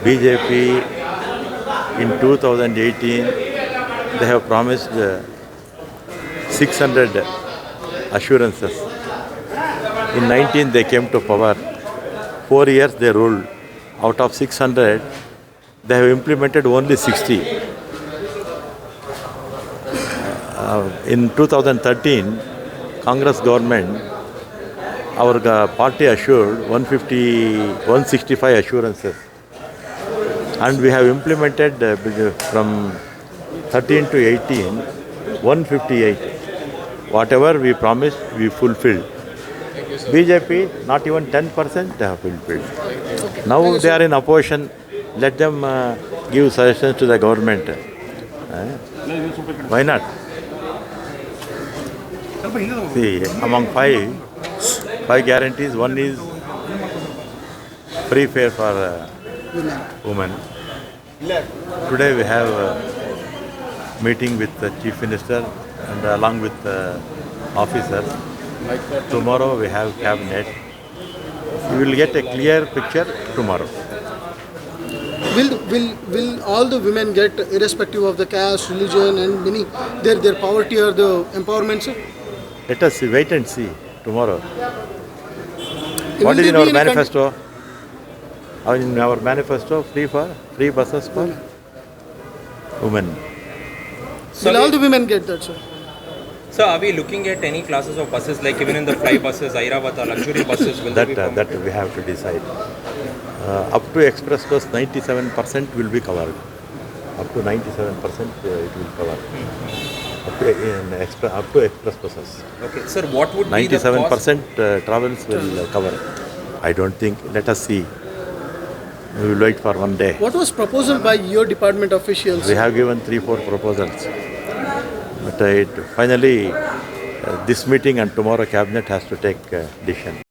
BJP in 2018, they have promised 600 assurances. In 19, they came to power. 4 years they ruled. Out of 600, they have implemented only 60. In 2013, Congress government, our party assured 165 assurances. And we have implemented from 13 to 18, 158. Whatever we promised, we fulfilled. BJP, not even 10% they have fulfilled. Now they are in opposition. Let them give suggestions to the government. Why not? See, among five guarantees, one is free fare for women. Today we have a meeting with the Chief Minister and along with officers. Tomorrow we have cabinet. We will get a clear picture tomorrow. Will all the women get, irrespective of the caste, religion, and many their poverty or the empowerment, sir? Let us wait and see tomorrow. What is in our manifesto? In our manifesto, free buses for women. Will all the women get that, sir? So are we looking at any classes of buses, like even in the fly buses, Airavata, luxury buses? Will That we have to decide. Up to express bus, 97% will be covered. Up to 97% it will cover. Up to express buses. Okay, sir, what would be the 97% travels will cover. I don't think. Let us see. We will wait for one day. What was proposed by your department officials? We have given 3-4 proposals. But finally, this meeting and tomorrow cabinet has to take decision.